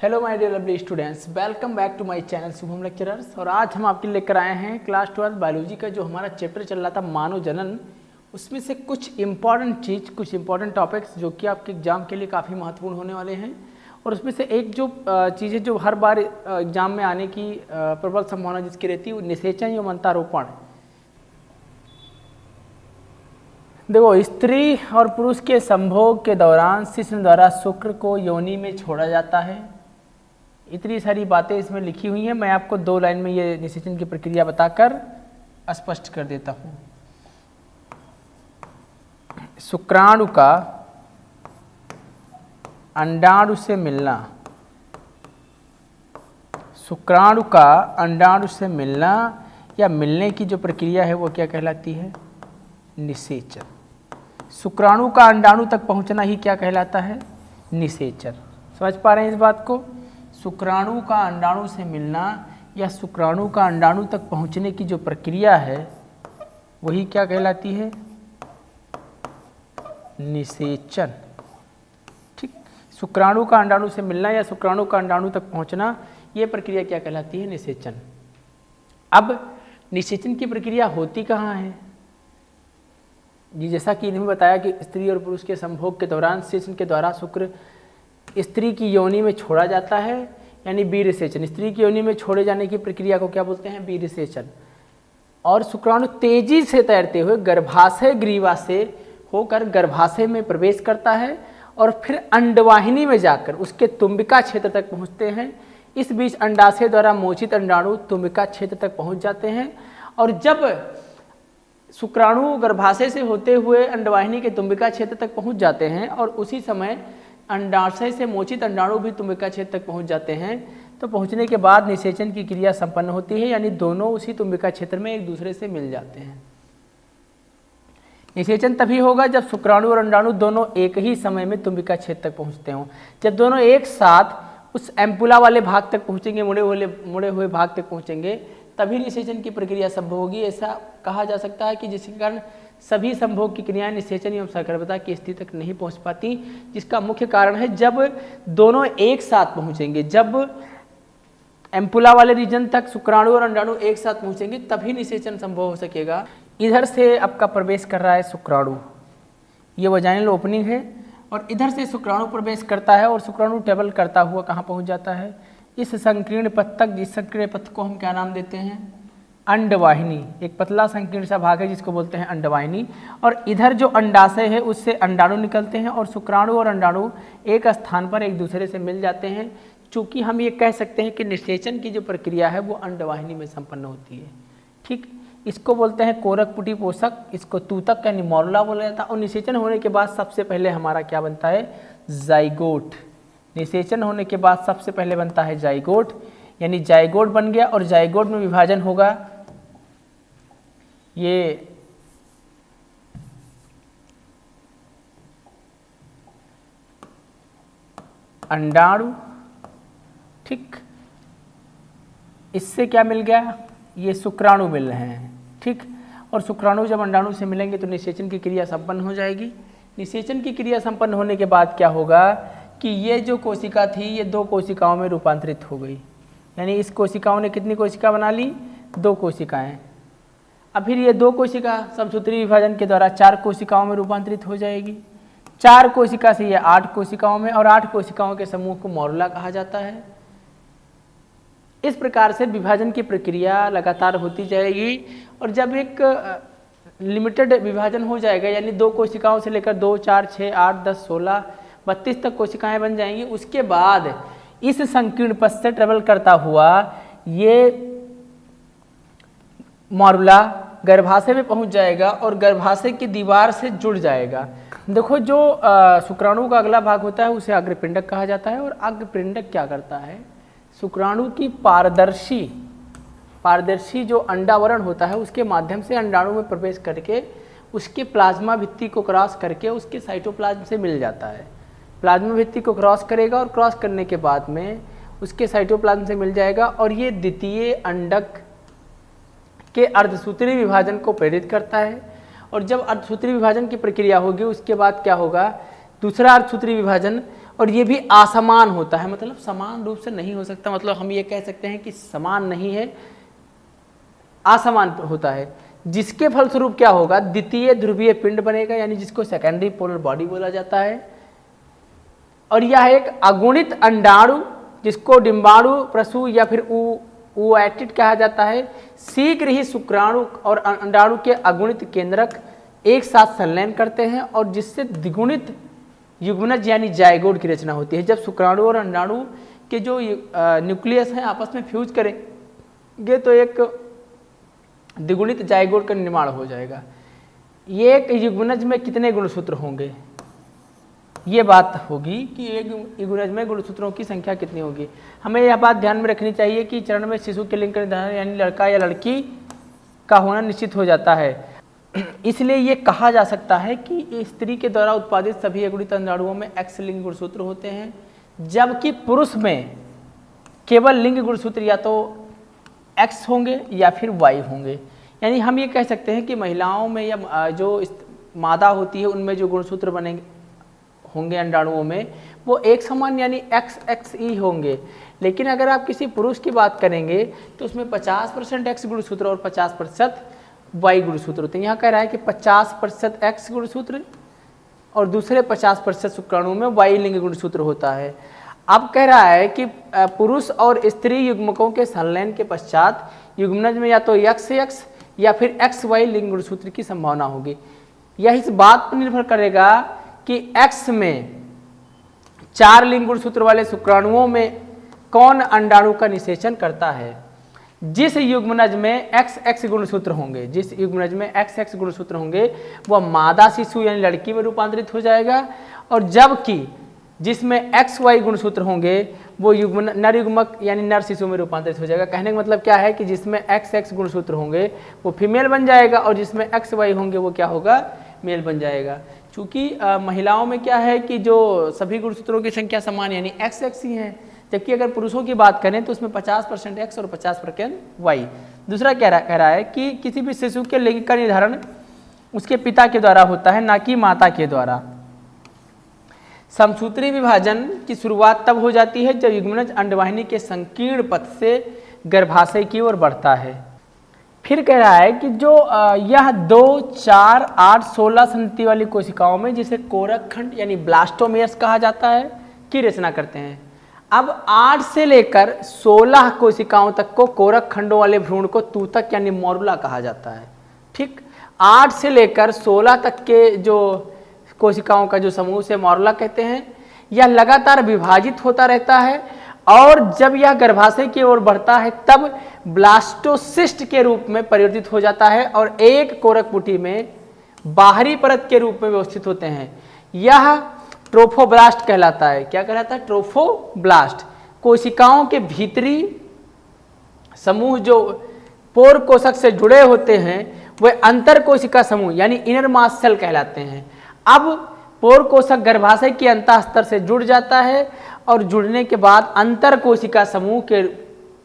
Hello my dear lovely students, welcome back to my channel Shubham lecturers. और आज हम आपके लिए लेकर आए हैं क्लास 12 बायोलॉजी का जो हमारा चैप्टर चल रहा था मानव जनन, उसमें से कुछ इंपॉर्टेंट टॉपिक्स जो कि आपके एग्जाम के लिए काफ़ी महत्वपूर्ण होने वाले हैं। और उसमें से एक जो चीज़ है जो हर बार एग्जाम में आने की प्रबल संभावना जिसकी रहती है वो निषेचन या अंतारोपण। देखो, स्त्री और पुरुष के संभोग के दौरान शिश्न द्वारा शुक्र को योनि में छोड़ा जाता है। इतनी सारी बातें इसमें लिखी हुई हैं, मैं आपको 2 लाइन में ये निषेचन की प्रक्रिया बताकर स्पष्ट कर देता हूँ। शुक्राणु का अंडाणु से मिलना, शुक्राणु का अंडाणु से मिलना या मिलने की जो प्रक्रिया है वो क्या कहलाती है? निषेचन। शुक्राणु का अंडाणु तक पहुंचना ही क्या कहलाता है? निषेचन। समझ पा रहे हैं इस बात को? शुक्राणु का अंडाणु से मिलना या शुक्राणु का अंडाणु तक पहुंचने की जो प्रक्रिया है वही क्या कहलाती है? निषेचन। ठीक, शुक्राणु का अंडाणु से मिलना या शुक्राणु का अंडाणु तक पहुंचना, ये प्रक्रिया क्या कहलाती है? निषेचन। अब निषेचन की प्रक्रिया होती कहाँ है? जी, जैसा कि इन्होंने बताया कि स्त्री और पुरुष के संभोग के दौरान शिश्न के द्वारा शुक्र स्त्री की योनि में छोड़ा जाता है, यानी वीर्यसेचन। स्त्री की योनि में छोड़े जाने की प्रक्रिया को क्या बोलते हैं? वीर्यसेचन। और शुक्राणु तेजी से तैरते हुए गर्भाशय ग्रीवा से होकर गर्भाशय में प्रवेश करता है और फिर अंडवाहिनी में जाकर उसके तुम्बिका क्षेत्र तक पहुंचते हैं। इस बीच अंडाशय द्वारा मोचित अंडाणु तुम्बिका क्षेत्र तक पहुंच जाते हैं। और जब शुक्राणु गर्भाशय से होते हुए अंडवाहिनी के तुम्बिका क्षेत्र तक पहुंच जाते हैं और उसी समय अंडाशय से मोचित अंडाणु भी तुम्बिका क्षेत्र तक पहुंच जाते हैं, तो पहुंचने के बाद निषेचन की क्रिया संपन्न होती है, यानी दोनों उसी तुम्बिका क्षेत्र में एक दूसरे से मिल जाते हैं। निषेचन तभी होगा जब शुक्राणु और अंडाणु दोनों एक ही समय में तुम्बिका क्षेत्र तक पहुंचते हों। जब दोनों एक साथ उस एम्पुला वाले भाग तक पहुंचेंगे, मुड़े हुए भाग तक पहुंचेंगे, तभी निषेचन की प्रक्रिया संभव होगी। ऐसा कहा जा सकता है कि जिसके कारण सभी संभोग की क्रियाएं निषेचन एवं सकर्मता की स्थिति तक नहीं पहुंच पाती, जिसका मुख्य कारण है जब दोनों एक साथ पहुंचेंगे, जब एम्पुला वाले रीजन तक शुक्राणु और अंडाणु एक साथ पहुंचेंगे तभी निषेचन संभव हो सकेगा। इधर से आपका प्रवेश कर रहा है शुक्राणु, ये वजाइनल ओपनिंग है, और इधर से शुक्राणु प्रवेश करता है और शुक्राणु ट्रेवल करता हुआ कहाँ पहुँच जाता है? इस संकीर्ण पथ तक, जिस संकीर्ण पथ को हम क्या नाम देते हैं? अंडवाहिनी। एक पतला संकीर्ण सा भाग है जिसको बोलते हैं अंडवाहिनी। और इधर जो अंडाशय है उससे अंडाणु निकलते हैं और शुक्राणु और अंडाणु एक स्थान पर एक दूसरे से मिल जाते हैं। चूँकि हम ये कह सकते हैं कि निषेचन की जो प्रक्रिया है वो अंडवाहिनी में संपन्न होती है। ठीक, इसको बोलते हैं कोरकपुटी पोषक, इसको तूतक यानी मॉरुला बोला जाता है। और निषेचन होने के बाद सबसे पहले हमारा क्या बनता है? जाइगोट। निषेचन होने के बाद सबसे पहले बनता है जाइगोट, यानी जाइगोट बन गया और जाइगोट में विभाजन होगा। ये अंडाणु, ठीक, इससे क्या मिल गया? ये शुक्राणु मिल रहे हैं। ठीक, और शुक्राणु जब अंडाणु से मिलेंगे तो निषेचन की क्रिया संपन्न हो जाएगी। निषेचन की क्रिया संपन्न होने के बाद क्या होगा कि ये जो कोशिका थी ये 2 कोशिकाओं में रूपांतरित हो गई, यानी इस कोशिकाओं ने कितनी कोशिका बना ली? 2 कोशिकाएं। अब फिर ये 2 कोशिका समसूत्री विभाजन के द्वारा 4 कोशिकाओं में रूपांतरित हो जाएगी। 4 कोशिका से ये 8 कोशिकाओं में, और 8 कोशिकाओं के समूह को मॉरुला कहा जाता है। इस प्रकार से विभाजन की प्रक्रिया लगातार होती जाएगी, और जब एक लिमिटेड विभाजन हो जाएगा, यानी 2 कोशिकाओं से लेकर 2, 4, 6, 8, 10, 16, 32 तक कोशिकाएं बन जाएंगी। उसके बाद इस संकीर्ण पथ से ट्रेवल करता हुआ ये मॉरुला गर्भाशय में पहुंच जाएगा और गर्भाशय की दीवार से जुड़ जाएगा। देखो, जो शुक्राणु का अगला भाग होता है उसे अग्रपिंडक कहा जाता है। और अग्रपिंडक क्या करता है? शुक्राणु की पारदर्शी जो अंडावरण होता है उसके माध्यम से अंडाणु में प्रवेश करके उसके प्लाज्मा भित्ति को क्रॉस करके उसके साइटोप्लाज्म से मिल जाता है। प्लाज्मा भित्ति को क्रॉस करेगा और क्रॉस करने के बाद में उसके साइटोप्लाज्म से मिल जाएगा, और ये द्वितीय अंडक के अर्धसूत्री विभाजन को प्रेरित करता है। और जब अर्धसूत्री विभाजन की प्रक्रिया होगी उसके बाद क्या होगा? दूसरा अर्धसूत्री विभाजन, और ये भी असमान होता है, मतलब समान रूप से नहीं हो सकता, मतलब हम ये कह सकते हैं कि समान नहीं है, असमान होता है, जिसके फलस्वरूप क्या होगा, द्वितीय ध्रुवीय पिंड बनेगा, यानी जिसको सेकेंडरी पोलर बॉडी बोला जाता है। और यह एक अगुणित अंडाणु, जिसको डिम्बाणु प्रसू या फिर oocyte कहा जाता है, शीघ्र ही शुक्राणु और अंडाणु के अगुणित केंद्रक एक साथ संलयन करते हैं और जिससे द्विगुणित युग्मनज यानी जायगोट की रचना होती है। जब शुक्राणु और अंडाणु के जो न्यूक्लियस हैं आपस में फ्यूज करेंगे तो एक द्विगुणित जायगोट का निर्माण हो जाएगा। ये एक युग्मनज में कितने गुणसूत्र होंगे, ये बात होगी कि एक युग्मनज में गुणसूत्रों की संख्या कितनी होगी। हमें यह बात ध्यान में रखनी चाहिए कि चरण में शिशु के लिंग का निर्धारण यानी लड़का या लड़की का होना निश्चित हो जाता है। इसलिए ये कहा जा सकता है कि स्त्री के द्वारा उत्पादित सभी अगुणित अंडाणुओं में एक्स लिंग गुणसूत्र होते हैं, जबकि पुरुष में केवल लिंग गुणसूत्र या तो एक्स होंगे या फिर वाई होंगे। यानी हम ये कह सकते हैं कि महिलाओं में या जो मादा होती है उनमें जो गुणसूत्र बनेंगे होंगे अंडाणुओं में वो एक समान यानी XXE होंगे, लेकिन अगर आप किसी पुरुष की बात करेंगे तो उसमें 50% एक्स गुणसूत्र और 50% वाई गुणसूत्र होते हैं। यहाँ कह रहा है कि 50% एक्स गुणसूत्र और दूसरे 50% शुक्राणु में वाई लिंग गुणसूत्र होता है। अब कह रहा है कि पुरुष और स्त्री युग्मकों के संलयन के पश्चात युग्मनज में या तो XX या फिर XY लिंग गुणसूत्र की संभावना होगी। यह इस बात पर निर्भर करेगा कि X में 4 लिंग गुणसूत्र वाले शुक्राणुओं में कौन अंडाणु का निषेचन करता है। जिस युग्मनज में XX गुणसूत्र होंगे, जिस युग्मनज में XX गुणसूत्र होंगे वह मादा शिशु यानी लड़की में रूपांतरित हो जाएगा, और जबकि जिसमें XY गुणसूत्र होंगे वो नर युग्मक यानी नर शिशु में रूपांतरित हो जाएगा। कहने का मतलब क्या है कि जिसमें XX गुणसूत्र होंगे वो फीमेल बन जाएगा और जिसमें XY होंगे वो क्या होगा, मेल बन जाएगा। चूँकि महिलाओं में क्या है कि जो सभी गुणसूत्रों की संख्या समान यानी XX ही है, जबकि अगर पुरुषों की बात करें तो उसमें 50% एक्स और 50% वाई। दूसरा कह रहा है कि किसी भी शिशु के लिंग का निर्धारण उसके पिता के द्वारा होता है, ना कि माता के द्वारा। समसूत्री विभाजन की शुरुआत तब हो जाती है जब युग्मनज अंडवाहिनी के संकीर्ण पथ से गर्भाशय की ओर बढ़ता है। फिर कह रहा है कि जो यह 2, 4, 8, 16 संतति वाली कोशिकाओं में जिसे कोरक खंड यानी ब्लास्टोमेयर्स कहा जाता है की रचना करते हैं। अब 8 से लेकर 16 कोशिकाओं तक को कोरक खंडों वाले भ्रूण को तूतक यानी मॉरुला कहा जाता है। ठीक, 8 से लेकर 16 तक के जो कोशिकाओं का जो समूह से मॉरुला कहते हैं, यह लगातार विभाजित होता रहता है और जब यह गर्भाशय की ओर बढ़ता है तब ब्लास्टोसिस्ट के रूप में परिवर्तित हो जाता है और एक कोरकपुटी में बाहरी परत के रूप में व्यवस्थित होते हैं। यह ट्रोफोब्लास्ट कहलाता है। क्या कहलाता है? ट्रोफोब्लास्ट। कोशिकाओं के भीतरी समूह जो पोर कोशक से जुड़े होते हैं वे अंतर कोशिका समूह यानी इनर मास सेल कहलाते हैं। अब पोर कोशक गर्भाशय के अंतःस्तर से जुड़ जाता है और जुड़ने के बाद अंतर कोशिका समूह के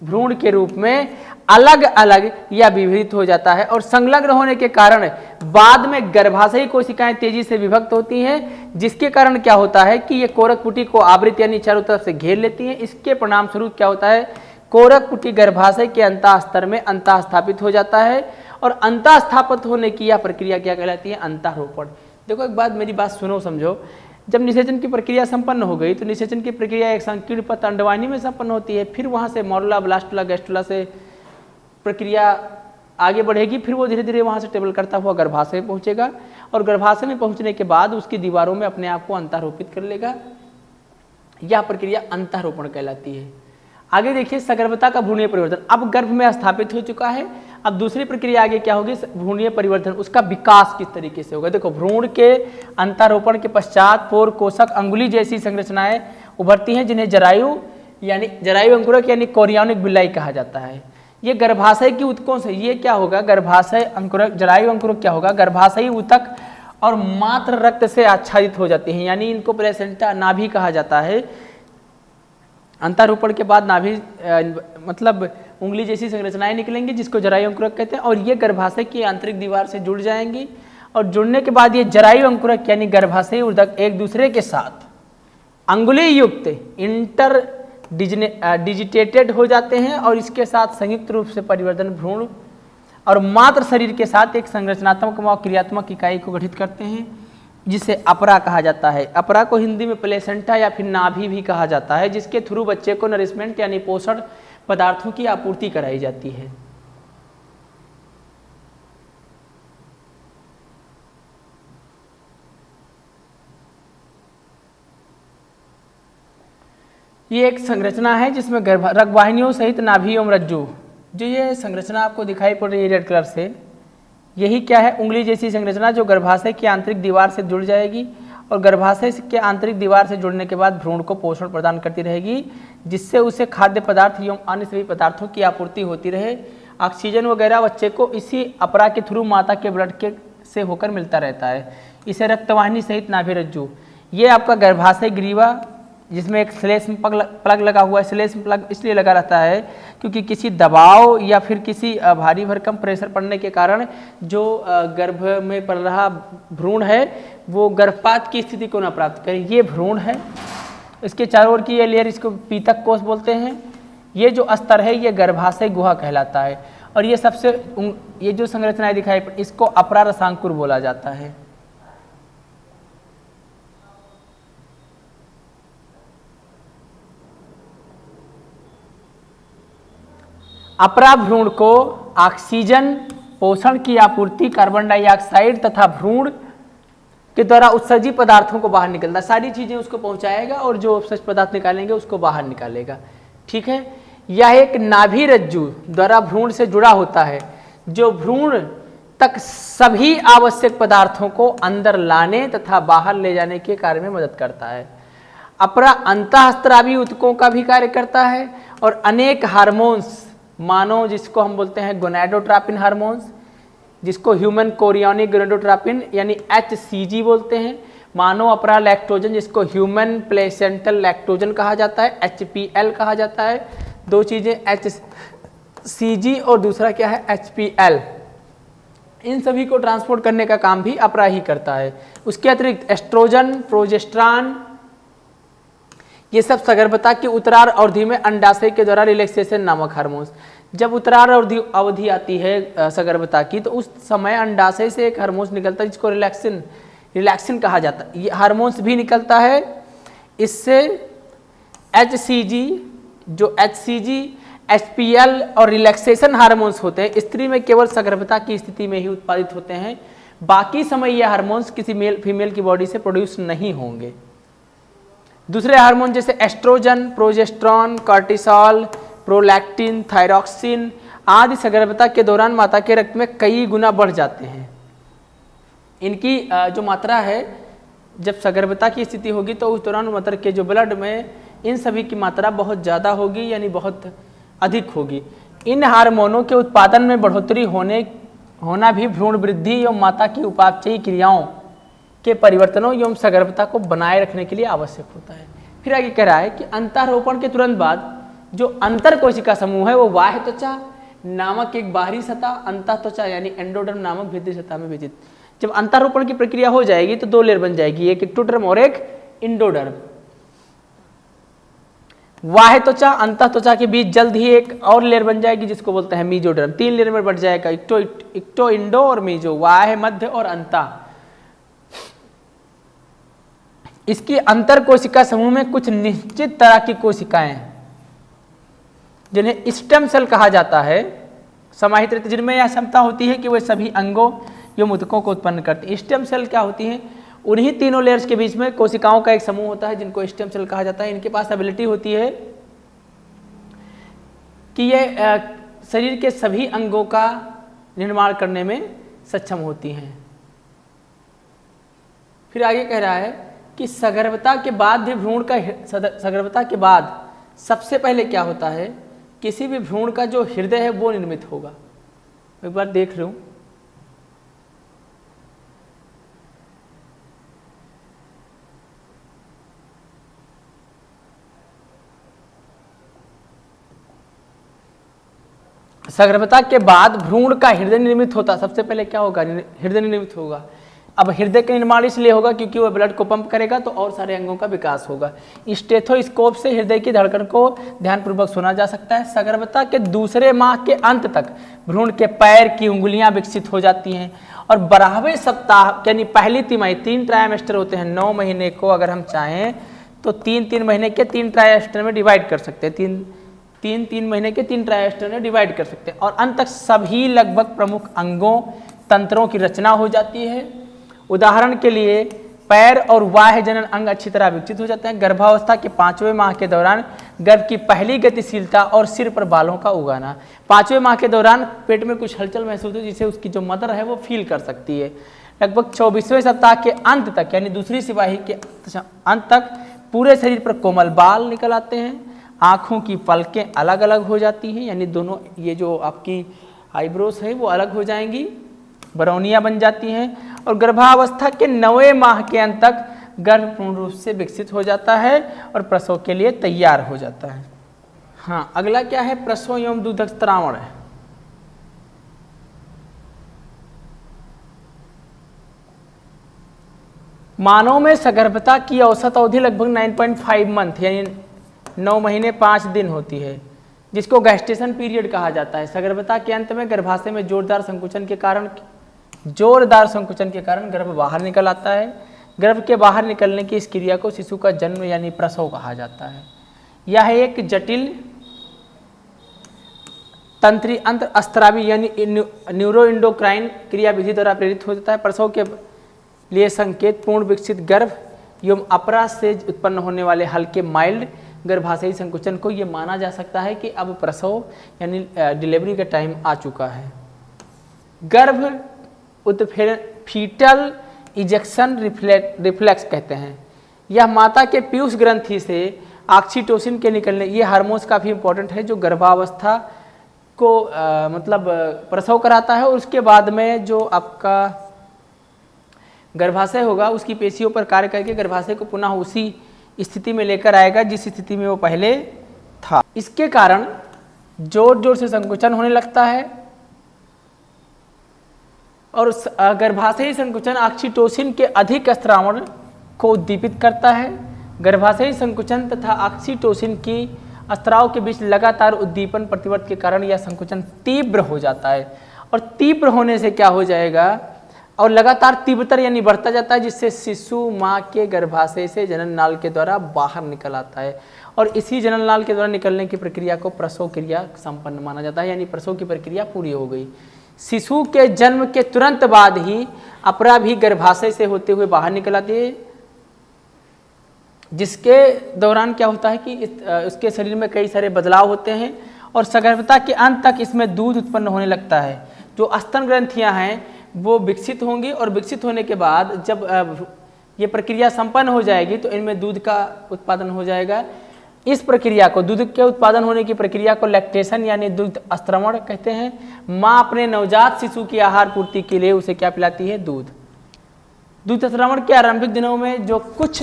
भ्रूण के रूप में अलग अलग या विभक्त हो जाता है और संलग्न होने के कारण बाद में गर्भाशयी कोशिकाएं तेजी से विभक्त होती हैं, जिसके कारण क्या होता है कि ये कोरकपुटी को आवृत यानी चारों तरफ से घेर लेती हैं। इसके परिणाम स्वरूप क्या होता है, कोरकपुटी गर्भाशय के अंतःस्तर में अंतःस्थापित हो जाता है और अंतःस्थापित होने की यह प्रक्रिया क्या कहलाती है? अंतःरोपण। देखो एक बात, मेरी बात सुनो समझो। जब निषेचन की प्रक्रिया संपन्न हो गई तो निषेचन की प्रक्रिया एक संकीर्ण पथ अंडवाहिनी में संपन्न होती है, फिर वहां से मॉरुला, ब्लास्टुला, गैस्ट्रुला से प्रक्रिया आगे बढ़ेगी, फिर वो धीरे धीरे वहां से टेबल करता हुआ गर्भाशय में पहुंचेगा और गर्भाशय में पहुंचने के बाद उसकी दीवारों में अपने आप को अंतःरोपित कर लेगा। यह प्रक्रिया अंतःरोपण कहलाती है। आगे देखिए सगर्भता का भ्रूणीय परिवर्तन। अब गर्भ में स्थापित हो चुका है, अब दूसरी प्रक्रिया आगे क्या होगी? भ्रूणीय परिवर्तन। उसका विकास किस तरीके से होगा? देखो, भ्रूण के अंतःरोपण के पश्चात पोर कोशक अंगुली जैसी संरचनाएं उभरती हैं जिन्हें जरायु यानी जरायु अंकुरक यानी कोरियोनिक बिलाई कहा जाता है। ये गर्भाशय की ऊतकों से ये क्या होगा? गर्भाशय अंकुरक, जरायु अंकुरक क्या होगा? गर्भाशयी ऊतक और मात्र रक्त से आच्छादित हो जाती हैं, यानी इनको प्लेसेंटा नाभि कहा जाता है। अंतःरोपण के बाद नाभि मतलब उंगली जैसी संरचनाएं निकलेंगी जिसको जरायु अंकुरक कहते हैं और ये गर्भाशय की आंतरिक दीवार से जुड़ जाएंगी और जुड़ने के बाद ये जरायु अंकुरक यानी गर्भाशयी ऊतक एक दूसरे के साथ अंगुली युक्त इंटर डिजिटेटेड हो जाते हैं और इसके साथ संयुक्त रूप से परिवर्तन भ्रूण और मात्र शरीर के साथ एक संरचनात्मक व क्रियात्मक इकाई को गठित करते हैं, जिसे अपरा कहा जाता है। अपरा को हिंदी में प्लेसेंटा या फिर नाभि भी कहा जाता है, जिसके थ्रू बच्चे को नरिशमेंट यानी पोषण पदार्थों की आपूर्ति कराई जाती है। ये एक संरचना है जिसमें रगवाहिनियों सहित नाभि एवं रज्जु, जो ये संरचना आपको दिखाई पड़ रही है रेड कलर से, यही क्या है, उंगली जैसी संरचना जो गर्भाशय की आंतरिक दीवार से जुड़ जाएगी और गर्भाशय के आंतरिक दीवार से जुड़ने के बाद भ्रूण को पोषण प्रदान करती रहेगी, जिससे उसे खाद्य पदार्थ एवं अन्य सभी पदार्थों की आपूर्ति होती रहे। ऑक्सीजन वगैरह बच्चे को इसी अपरा के थ्रू माता के ब्लड के से होकर मिलता रहता है। इसे रक्तवाहिनी सहित नाभि रज्जु, ये आपका गर्भाशय ग्रीवा जिसमें एक श्लेष्म प्लग लगा हुआ है। श्लेष्म प्लग इसलिए लगा रहता है क्योंकि किसी दबाव या फिर किसी भारी भरकम प्रेशर पड़ने के कारण जो गर्भ में पड़ रहा भ्रूण है वो गर्भपात की स्थिति को न प्राप्त करे। ये भ्रूण है, इसके चारों ओर की ये लेयर, इसको पीतक कोष बोलते हैं। ये जो स्तर है ये गर्भाशय गुहा कहलाता है और ये सबसे ये जो संरचनाएं दिखाई इसको अपरा रसांकुर बोला जाता है। अपरा भ्रूण को ऑक्सीजन, पोषण की आपूर्ति, कार्बन डाइऑक्साइड तथा भ्रूण के द्वारा उत्सर्जित पदार्थों को बाहर निकलता, सारी चीजें उसको पहुंचाएगा और जो उत्सर्जित पदार्थ निकालेंगे उसको बाहर निकालेगा। ठीक है, यह एक नाभि रज्जु द्वारा भ्रूण से जुड़ा होता है, जो भ्रूण तक सभी आवश्यक पदार्थों को अंदर लाने तथा बाहर ले जाने के कार्य में मदद करता है। अपरा अंतःस्त्रावी ऊतकों का भी कार्य करता है और अनेक हार्मोन्स मानो जिसको हम बोलते हैं गोनाडोट्रोपिन हार्मोन्स, जिसको ह्यूमन कोरियोनिक गोनाडोट्रोपिन यानी HCG बोलते हैं, मानो अपरा लैक्टोजन जिसको ह्यूमन प्लेसेंटल लैक्टोजन कहा जाता है, HPL कहा जाता है। दो चीजें HCG और दूसरा क्या है HPL, इन सभी को ट्रांसपोर्ट करने का काम भी अपरा ही करता है। उसके अतिरिक्त एस्ट्रोजन, प्रोजेस्ट्रॉन, ये सब सगर्भता की उत्तरार्ध अवधि में अंडाशय के द्वारा रिलैक्सेशन नामक हार्मोन्स, जब उत्तरार्ध अवधि आती है सगर्भता की तो उस समय अंडाशय से एक हार्मोन्स निकलता है जिसको रिलैक्सिन कहा जाता है। ये हार्मोन्स भी निकलता है। इससे HCG, जो HCG, HPL और रिलैक्सेशन हार्मोन्स होते हैं स्त्री में केवल सगर्भता की स्थिति में ही उत्पादित होते हैं, बाकी समय ये हार्मोन्स किसी मेल फीमेल की बॉडी से प्रोड्यूस नहीं होंगे। दूसरे हार्मोन जैसे oestrogen, progesterone, cortisol, prolactin, thyroxine आदि सगर्भता के दौरान माता के रक्त में कई गुना बढ़ जाते हैं। इनकी जो मात्रा है जब सगर्भता की स्थिति होगी तो उस दौरान माता के जो ब्लड में इन सभी की मात्रा बहुत ज़्यादा होगी, यानी बहुत अधिक होगी। इन हार्मोनों के उत्पादन में बढ़ोतरी होना भी भ्रूण वृद्धि एवं माता की उपापचयी क्रियाओं के परिवर्तनों एवं सगर्भता को बनाए रखने के लिए आवश्यक होता है। फिर आगे कह रहा है कि अंतःरोपण के तुरंत बाद जो अंतर कोशिका समूह है वो बाह्य त्वचा नामक एक बाहरी सतह, अंतः त्वचा यानी एंडोडर्म नामक भीतरी सतह में विभाजित। जब अंतःरोपण की प्रक्रिया हो जाएगी तो दो लेयर बन जाएगी, एक एक्टोडर्म और एक इंडोडर्म। बाह्य त्वचा अंतः त्वचा के बीच जल्द ही एक और लेयर बन जाएगी जिसको बोलते हैं मीजोडर्म। तीन लेयर में बढ़ जाएगा, इक्टो, इंडो और मीजो, बाह्य, मध्य और अंतः। इसकी अंतर कोशिका समूह में कुछ निश्चित तरह की कोशिकाएं हैं जिन्हें स्टेम सेल कहा जाता है, समाहित रहती, जिनमें यह क्षमता होती है कि वे सभी अंगों एवं ऊतकों को उत्पन्न करती हैं। स्टेम सेल क्या होती हैं? उन्हीं तीनों लेयर्स के बीच में कोशिकाओं का एक समूह होता है जिनको स्टेम सेल कहा जाता है। इनके पास एबिलिटी होती है कि ये शरीर के सभी अंगों का निर्माण करने में सक्षम होती हैं। फिर आगे कह रहा है कि सगर्भता के बाद भी भ्रूण का सगर्भता के बाद सबसे पहले क्या होता है, किसी भी भ्रूण का जो हृदय है वो निर्मित होगा। एक बार देख लूं, सगर्भता के बाद भ्रूण का हृदय निर्मित होता, सबसे पहले क्या होगा, हृदय निर्मित होगा। अब हृदय का निर्माण इसलिए होगा क्योंकि वो ब्लड को पंप करेगा तो और सारे अंगों का विकास होगा। स्टेथोस्कोप से हृदय की धड़कन को ध्यानपूर्वक सुना जा सकता है। सगर्भता के दूसरे माह के अंत तक भ्रूण के पैर की उंगलियां विकसित हो जाती हैं और 12वें सप्ताह यानी पहली तिमाही, 3 ट्राइमेस्टर होते हैं 9 महीने को, अगर हम चाहें तो 3-3 महीने के 3 ट्राइमेस्टर में डिवाइड कर सकते हैं, 3 महीने के 3 ट्राइमेस्टर में डिवाइड कर सकते हैं और अंत तक सभी लगभग प्रमुख अंगों तंत्रों की रचना हो जाती है। उदाहरण के लिए पैर और बाह्य जनन अंग अच्छी तरह विकसित हो जाते हैं। गर्भावस्था के 5वें माह के दौरान गर्भ की पहली गतिशीलता और सिर पर बालों का उगाना। 5वें माह के दौरान पेट में कुछ हलचल महसूस होती है जिसे उसकी जो मदर है वो फील कर सकती है। लगभग 24वें सप्ताह के अंत तक यानी दूसरी तिमाही के अंत तक पूरे शरीर पर कोमल बाल निकल आते हैं। आँखों की पलकें अलग अलग हो जाती हैं, यानी दोनों ये जो आपकी आईब्रोज है वो अलग हो जाएंगी, बरौनियाँ बन जाती हैं और गर्भावस्था के 9वें माह के अंत तक गर्भ पूर्ण रूप से विकसित हो जाता है और प्रसव के लिए तैयार हो जाता है। हाँ, अगला क्या है? प्रसव एवं दूधक स्त्रावण है। मानव में सगर्भता की औसत अवधि लगभग 9.5 मंथ यानी 9 महीने 5 दिन होती है, जिसको गैस्टेशन पीरियड कहा जाता है। सगर्भता के अंत में गर्भाशय में जोरदार संकुचन के कारण गर्भ बाहर निकल आता है। गर्भ के बाहर निकलने की इस क्रिया को शिशु का जन्म यानी प्रसव कहा जाता है। यह एक जटिल तंत्री अंतर अस्त्रावी यानी न्यूरोइंडोक्राइन क्रिया विधि द्वारा प्रेरित हो जाता है। प्रसव के लिए संकेत पूर्ण विकसित गर्भ एवं अपरा से उत्पन्न होने वाले हल्के माइल्ड गर्भाशयी संकुचन को यह माना जा सकता है कि अब प्रसव यानी डिलीवरी का टाइम आ चुका है। गर्भ फीटल इजेक्शन रिफ्लेक्स कहते हैं। यह माता के पीयूष ग्रंथि से ऑक्सीटोसिन के निकलने, ये हार्मोन्स काफ़ी इंपॉर्टेंट है जो गर्भावस्था को मतलब प्रसव कराता है और उसके बाद में जो आपका गर्भाशय होगा उसकी पेशियों पर कार्य करके गर्भाशय को पुनः उसी स्थिति में लेकर आएगा जिस स्थिति में वो पहले था। इसके कारण जोर जोर से संकुचन होने लगता है और गर्भाशयी संकुचन ऑक्सीटोसिन के अधिक स्त्रावण को उद्दीपित करता है। गर्भाशयी संकुचन तथा ऑक्सीटोसिन की स्त्राव के बीच लगातार उद्दीपन प्रतिवर्त के कारण यह संकुचन तीव्र हो जाता है और तीव्र होने से क्या हो जाएगा और लगातार तीव्रतर यानी बढ़ता जाता है, जिससे शिशु माँ के गर्भाशय से जनन नाल के द्वारा बाहर निकल आता है और इसी जनन नाल के द्वारा निकलने की प्रक्रिया को प्रसव क्रिया संपन्न माना जाता है, यानी प्रसव की प्रक्रिया पूरी हो गई। शिशु के जन्म के तुरंत बाद ही अपरा भी गर्भाशय से होते हुए बाहर निकल आती है, जिसके दौरान क्या होता है कि उसके शरीर में कई सारे बदलाव होते हैं और सगर्भता के अंत तक इसमें दूध उत्पन्न होने लगता है। जो स्तन ग्रंथियां हैं वो विकसित होंगी और विकसित होने के बाद जब ये प्रक्रिया संपन्न हो जाएगी तो इनमें दूध का उत्पादन हो जाएगा। इस प्रक्रिया को, दूध के उत्पादन होने की प्रक्रिया को लैक्टेशन यानी दूध स्त्रवण कहते हैं। माँ अपने नवजात शिशु की आहार पूर्ति के लिए उसे क्या पिलाती है? दूध। दूध स्त्रवण के आरंभिक दिनों में जो कुछ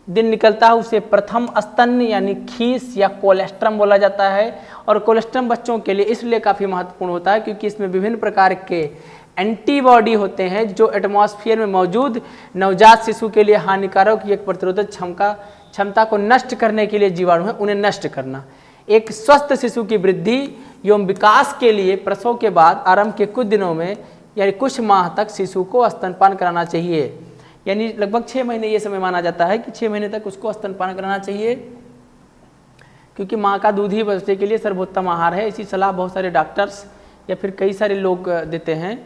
दिन निकलता है उसे प्रथम स्तन यानी खीस या कोलेस्ट्रम बोला जाता है और कोलेस्ट्रम बच्चों के लिए इसलिए काफ़ी महत्वपूर्ण होता है क्योंकि इसमें विभिन्न प्रकार के एंटीबॉडी होते हैं जो एटमॉस्फेयर में मौजूद नवजात शिशु के लिए हानिकारक एक प्रतिरोधक क्षमता को नष्ट करने के लिए जीवाणु है, उन्हें नष्ट करना। एक स्वस्थ शिशु की वृद्धि एवं विकास के लिए प्रसव के बाद आरंभ के कुछ दिनों में यानी कुछ माह तक शिशु को स्तनपान कराना चाहिए, यानी लगभग 6 महीने ये समय माना जाता है कि 6 महीने तक उसको स्तनपान कराना चाहिए, क्योंकि माँ का दूध ही बच्चे के लिए सर्वोत्तम आहार है। इसी सलाह बहुत सारे डॉक्टर्स या फिर कई सारे लोग देते हैं।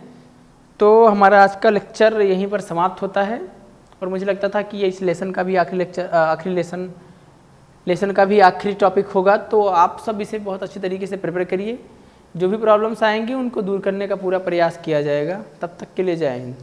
तो हमारा आज का लेक्चर यहीं पर समाप्त होता है और मुझे लगता था कि ये इस लेसन का भी आखिरी लेसन का भी आखिरी टॉपिक होगा, तो आप सब इसे बहुत अच्छे तरीके से प्रिपेयर करिए। जो भी प्रॉब्लम्स आएंगी उनको दूर करने का पूरा प्रयास किया जाएगा। तब तक के लिए जय हिंद।